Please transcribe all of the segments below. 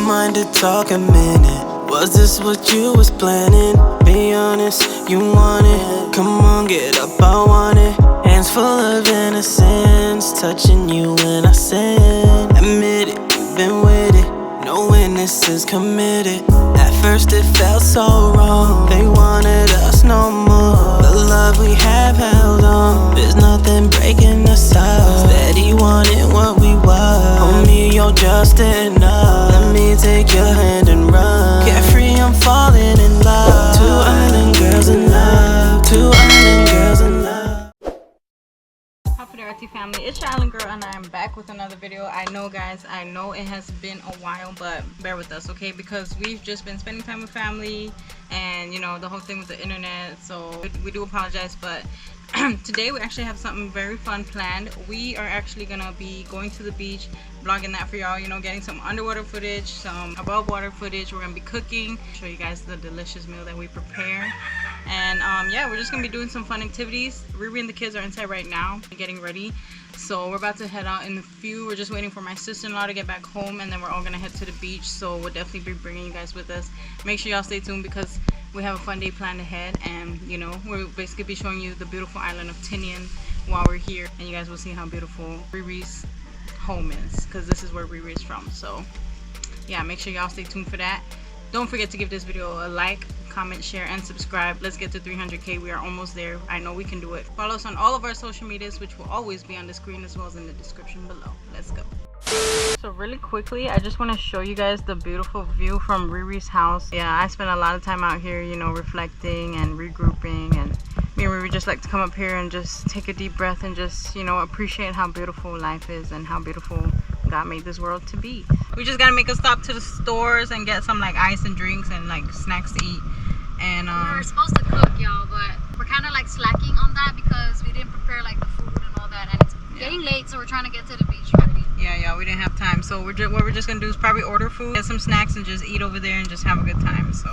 mind to talk a minute? Was this what you was planning? Be honest, you want it. Come on, get up, I want it. Hands full of innocence, touching you when I sin. Admit it, you've been with it, knowing this is committed. At first it felt so wrong, they wanted us no more. The love we have held on, there's nothing breaking us up. Steady wanting what we was. Homie, you're just enough. Let me take your hand and run. Carefree, I'm falling in love. Two island girls in love. Two island girls in love. Happy family, it's your island girl and I'm back with another video. I know guys, I know it has been a while, but bear with us, okay? Because we've just been spending time with family and you know the whole thing with the internet, so we do apologize. But today we actually have something very fun planned. We are actually gonna be going to the beach, vlogging that for y'all, you know, getting some underwater footage, some above water footage. We're gonna be cooking, show you guys the delicious meal that we prepare. And yeah, we're just gonna be doing some fun activities. RiRi and the kids are inside right now getting ready, so we're about to head out in a few. We're just waiting for my sister-in-law to get back home, and then we're all gonna head to the beach. So we'll definitely be bringing you guys with us. Make sure y'all stay tuned because we have a fun day planned ahead, and you know, we'll basically be showing you the beautiful island of Tinian while we're here, and you guys will see how beautiful RiRi's home is, because this is where RiRi is from. So yeah, make sure y'all stay tuned for that. Don't forget to give this video a like, comment, share, and subscribe. Let's get to 300k. We are almost there. I know we can do it. Follow us on all of our social medias, which will always be on the screen as well as in the description below. Let's go. So really quickly, I just want to show you guys the beautiful view from RiRi's house. Yeah, I spend a lot of time out here, you know, reflecting and regrouping, and me and RiRi just like to come up here and just take a deep breath and just, you know, appreciate how beautiful life is and how beautiful God made this world to be. We just gotta make a stop to the stores and get some like ice and drinks and like snacks to eat. And we were supposed to cook, y'all, but we're kind of like slacking on that because we didn't prepare like the food and all that, and it's getting late, so we're trying to get to the beach ready. Yeah, we didn't have time, so what we're just gonna do is probably order food, get some snacks, and just eat over there and just have a good time. So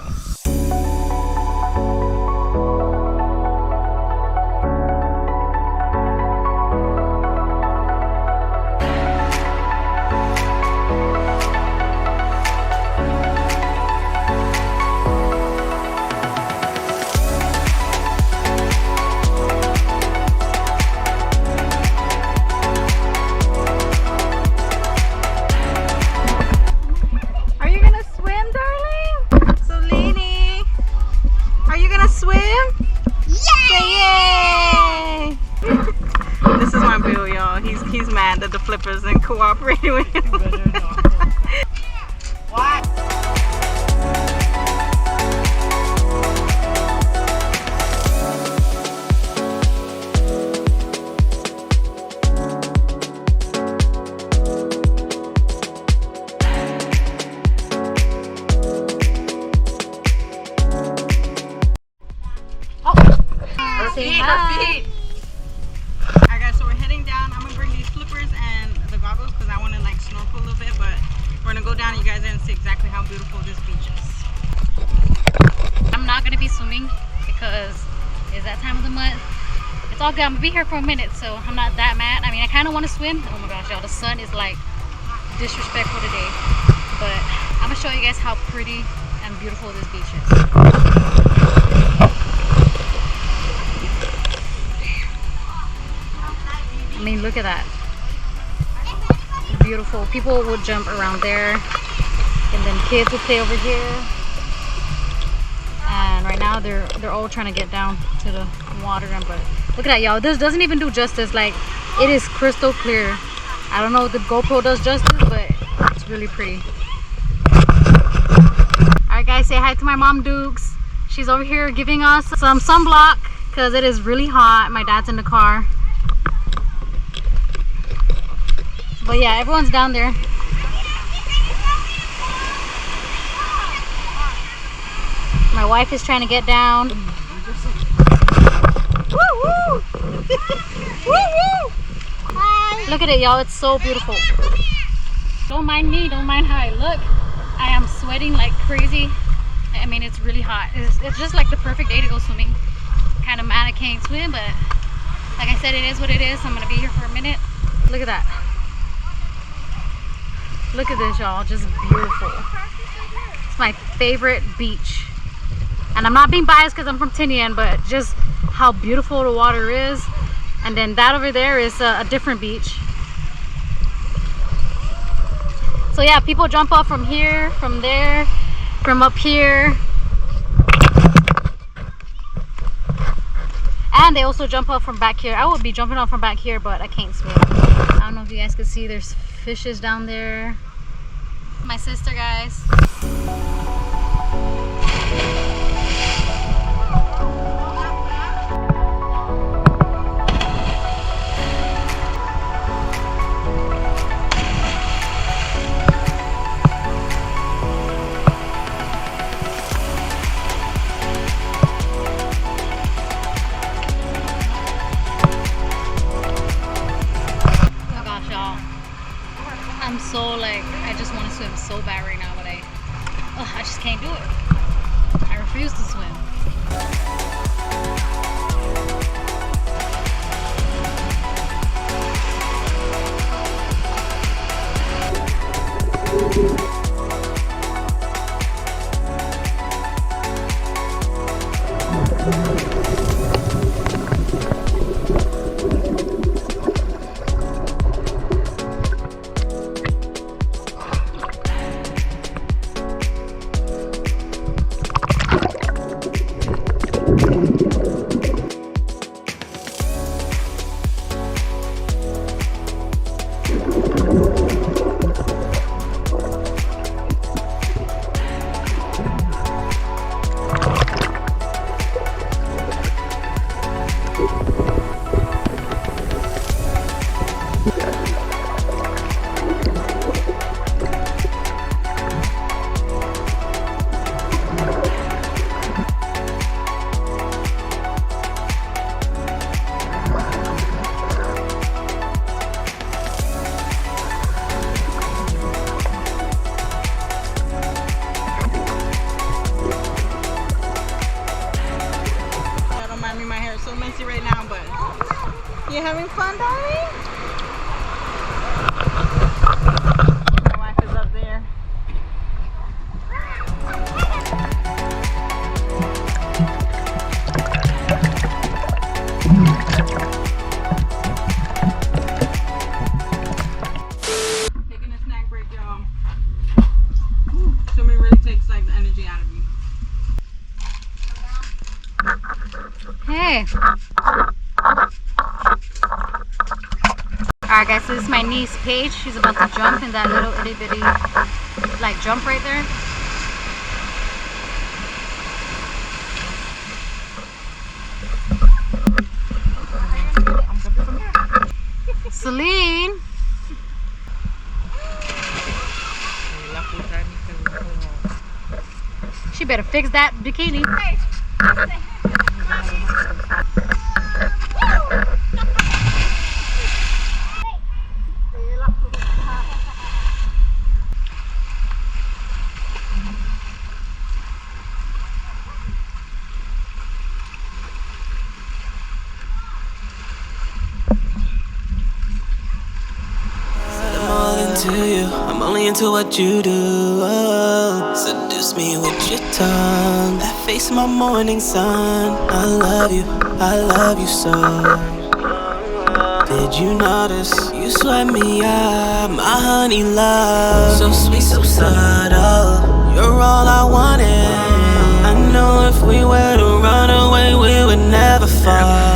he's mad that the flippers ain't cooperating with him. What? Oh, say hi. Alright guys, so we're heading down. I'm gonna bring these flippers and the goggles because I want to like snorkel a little bit, but we're gonna go down and you guys are gonna see exactly how beautiful this beach is. I'm not gonna be swimming because it's that time of the month. It's all good. I'm gonna be here for a minute, so I'm not that mad. I mean, I kind of want to swim. Oh my gosh, y'all, the sun is like disrespectful today, but I'm gonna show you guys how pretty and beautiful this beach is. I mean, look at that. Beautiful. People would jump around there, and then kids would play over here. And right now they're all trying to get down to the water. But look at that, y'all. This doesn't even do justice. Like, it is crystal clear. I don't know if the GoPro does justice, but it's really pretty. Alright guys, say hi to my mom Dukes. She's over here giving us some sunblock because it is really hot. My dad's in the car. But yeah, everyone's down there. My wife is trying to get down. Woo woo! Woo woo! Hi! Look at it, y'all. It's so beautiful. Don't mind me. Don't mind how I look. I am sweating like crazy. I mean, it's really hot. It's just like the perfect day to go swimming. Kind of mad I can't swim, but like I said, it is what it is. I'm gonna be here for a minute. Look at that. Look at this, y'all. Just beautiful. It's my favorite beach. And I'm not being biased because I'm from Tinian, but just how beautiful the water is. And then that over there is a different beach. So yeah, people jump off from here, from there, from up here. And they also jump off from back here. I would be jumping off from back here, but I can't swim. I don't know if you guys can see, there's fishes down there. My sister, guys. I'm so like, I just want to swim so bad right now, but I just can't do it. I refuse to swim. Right now, but you having fun, darling? My wife is up there. Taking a snack break, y'all. Swimming really takes like the energy out of you. Hey. Alright guys, so this is my niece Paige. She's about to jump in that little itty bitty like jump right there. Celine! She better fix that bikini. I'm only into what you do. Oh, seduce me with your tongue. That face, my morning sun. I love you so. Did you notice? You sweat me out, my honey love. So sweet, so subtle. You're all I wanted. I know if we were to run away, we would never fall.